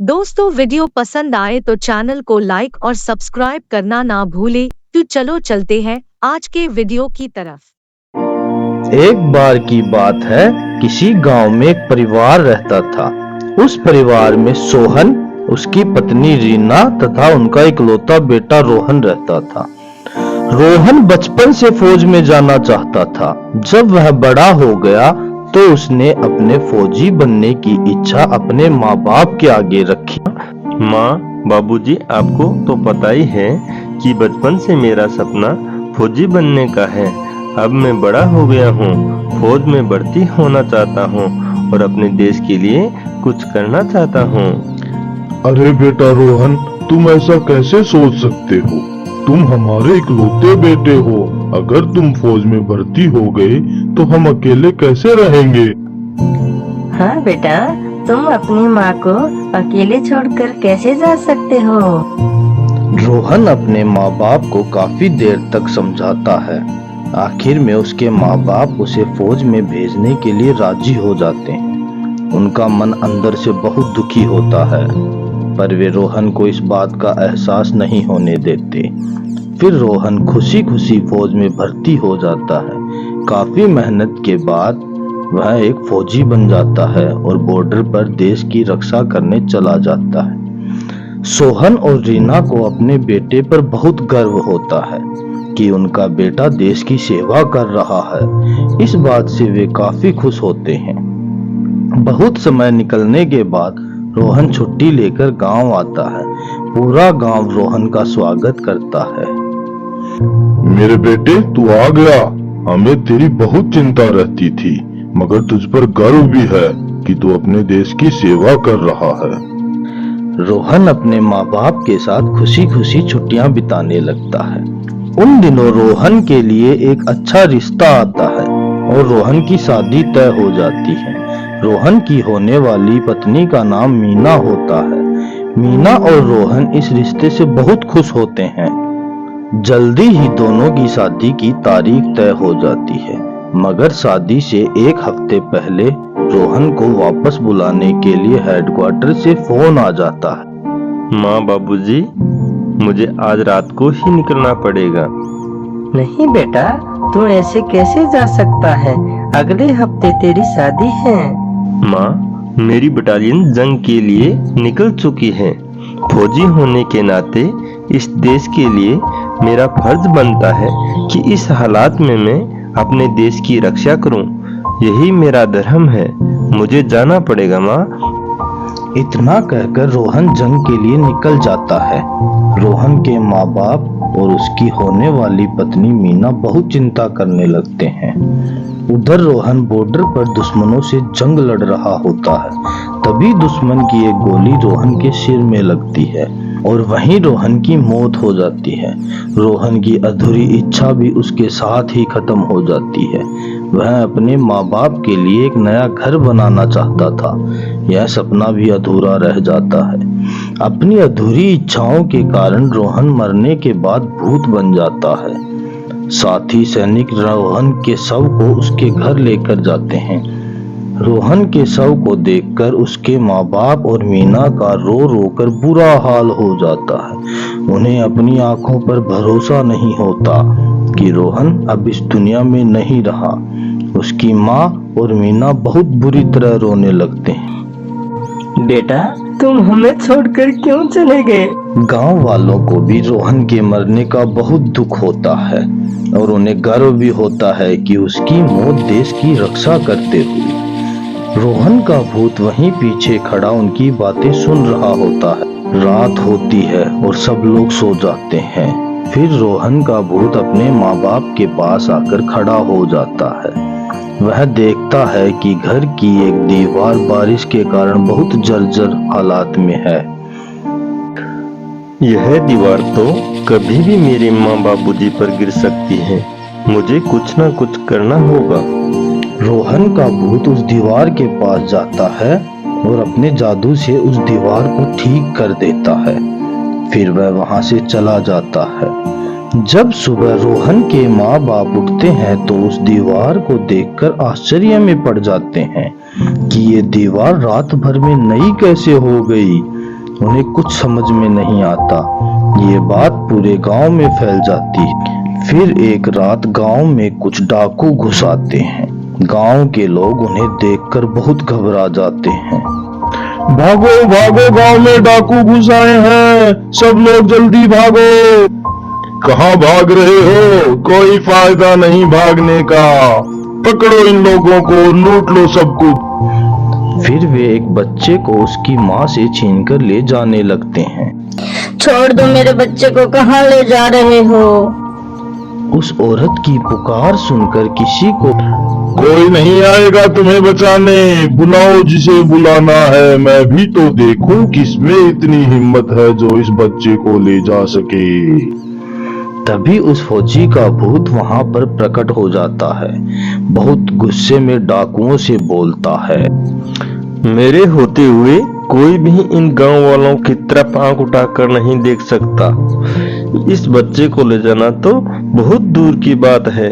दोस्तों वीडियो पसंद आए तो चैनल को लाइक और सब्सक्राइब करना ना भूले। तो चलो चलते हैं आज के वीडियो की तरफ। एक बार की बात है, किसी गांव में एक परिवार रहता था। उस परिवार में सोहन, उसकी पत्नी रीना तथा उनका इकलौता बेटा रोहन रहता था। रोहन बचपन से फौज में जाना चाहता था। जब वह बड़ा हो गया तो उसने अपने फौजी बनने की इच्छा अपने माँ बाप के आगे रखी। माँ, बाबूजी, आपको तो पता ही है कि बचपन से मेरा सपना फौजी बनने का है। अब मैं बड़ा हो गया हूँ, फौज में भर्ती होना चाहता हूँ और अपने देश के लिए कुछ करना चाहता हूँ। अरे बेटा रोहन, तुम ऐसा कैसे सोच सकते हो? तुम हमारे इकलौते बेटे हो। अगर तुम फौज में भर्ती हो गए तो हम अकेले कैसे रहेंगे? हाँ बेटा, तुम अपनी माँ को अकेले छोड़कर कैसे जा सकते हो? रोहन अपने माँ बाप को काफी देर तक समझाता है। आखिर में उसके माँ बाप उसे फौज में भेजने के लिए राजी हो जाते हैं। उनका मन अंदर से बहुत दुखी होता है, पर वे रोहन को इस बात का एहसास नहीं होने देते। फिर रोहन खुशी खुशी फौज में भर्ती हो जाता है। काफी मेहनत के बाद वह एक फौजी बन जाता है और बॉर्डर पर देश की रक्षा करने चला जाता है। सोहन और रीना को अपने बेटे पर बहुत गर्व होता है कि उनका बेटा देश की सेवा कर रहा है। इस बात से वे काफी खुश होते हैं। बहुत समय निकलने के बाद रोहन छुट्टी लेकर गांव आता है। पूरा गांव रोहन का स्वागत करता है। मेरे बेटे, तू आ गया। हमें तेरी बहुत चिंता रहती थी, मगर तुझ पर गर्व भी है कि तू अपने देश की सेवा कर रहा है। रोहन अपने माँ बाप के साथ खुशी खुशी छुट्टियां बिताने लगता है। उन दिनों रोहन के लिए एक अच्छा रिश्ता आता है और रोहन की शादी तय हो जाती है। रोहन की होने वाली पत्नी का नाम मीना होता है। मीना और रोहन इस रिश्ते से बहुत खुश होते हैं। जल्दी ही दोनों की शादी की तारीख तय हो जाती है, मगर शादी से एक हफ्ते पहले रोहन को वापस बुलाने के लिए हेडक्वार्टर से फोन आ जाता है। माँ, बाबूजी, मुझे आज रात को ही निकलना पड़ेगा। नहीं बेटा, तू ऐसे कैसे जा सकता है? अगले हफ्ते तेरी शादी है। माँ, मेरी बटालियन जंग के लिए निकल चुकी है। फौजी होने के नाते इस देश के लिए मेरा फर्ज बनता है कि इस हालात में मैं अपने देश की रक्षा करूं। यही मेरा धर्म है। मुझे जाना पड़ेगा माँ। इतना कहकर रोहन जंग के लिए निकल जाता है। रोहन के माँ बाप और उसकी होने वाली पत्नी मीना बहुत चिंता करने लगते हैं। उधर रोहन बॉर्डर पर दुश्मनों से जंग लड़ रहा होता है। तभी दुश्मन की एक गोली रोहन के सिर में लगती है और वहीं रोहन की मौत हो जाती है। रोहन की अधूरी इच्छा भी उसके साथ ही खत्म हो जाती है। वह अपने माँ बाप के लिए एक नया घर बनाना चाहता था। यह सपना भी अधूरा रह जाता है। अपनी अधूरी इच्छाओं के कारण रोहन मरने के बाद भूत बन जाता है। साथी सैनिक रोहन के शव को उसके घर लेकर जाते हैं। रोहन के शव को देखकर उसके माँ बाप और मीना का रो रो कर बुरा हाल हो जाता है। उन्हें अपनी आंखों पर भरोसा नहीं होता कि रोहन अब इस दुनिया में नहीं रहा। उसकी माँ और मीना बहुत बुरी तरह रोने लगते हैं। बेटा, तुम हमें छोड़कर क्यों चले गए? गांव वालों को भी रोहन के मरने का बहुत दुख होता है और उन्हें गर्व भी होता है कि उसकी मौत देश की रक्षा करते हुए। रोहन का भूत वहीं पीछे खड़ा उनकी बातें सुन रहा होता है। रात होती है और सब लोग सो जाते हैं। फिर रोहन का भूत अपने माँ बाप के पास आकर खड़ा हो जाता है। वह देखता है कि घर की एक दीवार बारिश के कारण बहुत जर्जर हालात में है। यह दीवार तो कभी भी मेरे माँ बाबूजी पर गिर सकती है। मुझे कुछ ना कुछ करना होगा। रोहन का भूत उस दीवार के पास जाता है और अपने जादू से उस दीवार को ठीक कर देता है। फिर वह वहां से चला जाता है। जब सुबह रोहन के माँ बाप उठते हैं तो उस दीवार को देखकर आश्चर्य में पड़ जाते हैं कि ये दीवार रात भर में नई कैसे हो गई। उन्हें कुछ समझ में नहीं आता। ये बात पूरे गांव में फैल जाती है। फिर एक रात गांव में कुछ डाकू घुस आते हैं। गांव के लोग उन्हें देखकर बहुत घबरा जाते हैं। भागो भागो, गांव में डाकू घुस आए हैं, सब लोग जल्दी भागो। कहाँ भाग रहे हो? कोई फायदा नहीं भागने का, पकड़ो इन लोगों को, लूट लो सब कुछ। फिर वे एक बच्चे को उसकी माँ से छीनकर ले जाने लगते हैं। छोड़ दो मेरे बच्चे को, कहाँ ले जा रहे हो? उस औरत की पुकार सुनकर किसी को कोई नहीं आएगा तुम्हें बचाने, बुलाओ जिसे बुलाना है। मैं भी तो देखूं किसमें इतनी हिम्मत है जो इस बच्चे को ले जा सके। तभी उस फौजी का भूत वहां पर प्रकट हो जाता है। बहुत गुस्से में डाकुओं से बोलता है, मेरे होते हुए कोई भी इन गांव वालों की तरफ आंख उठाकर नहीं देख सकता। इस बच्चे को ले जाना तो बहुत दूर की बात है।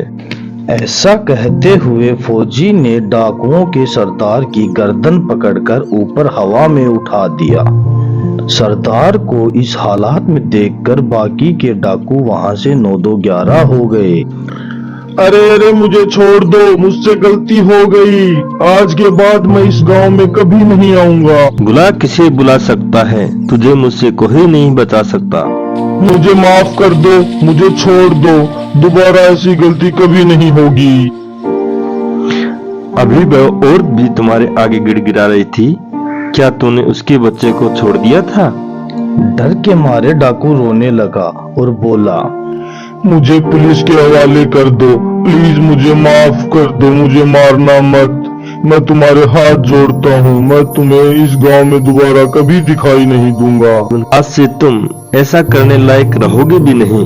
ऐसा कहते हुए फौजी ने डाकुओं के सरदार की गर्दन पकड़कर ऊपर हवा में उठा दिया। सरदार को इस हालात में देखकर बाकी के डाकू वहां से 9-2-11 हो गए। अरे अरे, मुझे छोड़ दो, मुझसे गलती हो गई। आज के बाद मैं इस गांव में कभी नहीं आऊंगा। बुला किसे बुला सकता है, तुझे मुझसे कोई नहीं बचा सकता। मुझे माफ कर दो, मुझे छोड़ दो, दोबारा ऐसी गलती कभी नहीं होगी। अभी वह औरत भी तुम्हारे आगे गिड़गिड़ा रही थी, क्या तूने उसके बच्चे को छोड़ दिया था? डर के मारे डाकू रोने लगा और बोला, मुझे पुलिस के हवाले कर दो, प्लीज मुझे माफ कर दो, मुझे मारना मत। मैं तुम्हारे हाथ जोड़ता हूँ, मैं तुम्हें इस गांव में दोबारा कभी दिखाई नहीं दूंगा। आज से तुम ऐसा करने लायक रहोगे भी नहीं।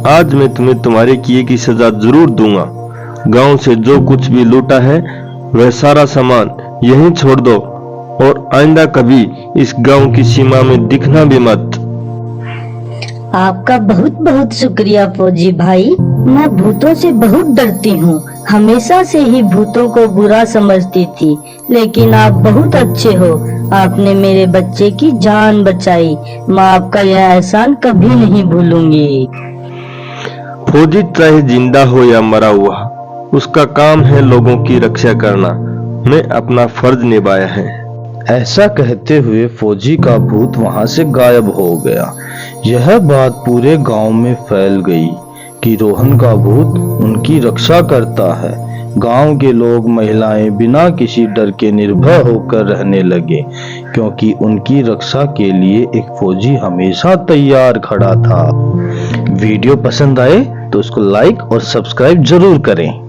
आज मैं तुम्हें तुम्हारे किए की सजा जरूर दूंगा। गांव से जो कुछ भी लूटा है वह सारा सामान यहीं छोड़ दो और आइंदा कभी इस गांव की सीमा में दिखना भी मत। आपका बहुत बहुत शुक्रिया फौजी भाई। मैं भूतों से बहुत डरती हूँ, हमेशा से ही भूतों को बुरा समझती थी, लेकिन आप बहुत अच्छे हो। आपने मेरे बच्चे की जान बचाई। मैं आपका यह एहसान कभी नहीं भूलूंगी। फौजी चाहे जिंदा हो या मरा हुआ, उसका काम है लोगों की रक्षा करना। मैं अपना फर्ज निभाया है। ऐसा कहते हुए फौजी का भूत वहां से गायब हो गया। यह बात पूरे गांव में फैल गई कि रोहन का भूत उनकी रक्षा करता है। गांव के लोग, महिलाएं बिना किसी डर के निर्भय होकर रहने लगे, क्योंकि उनकी रक्षा के लिए एक फौजी हमेशा तैयार खड़ा था। वीडियो पसंद आए तो उसको लाइक और सब्सक्राइब जरूर करें।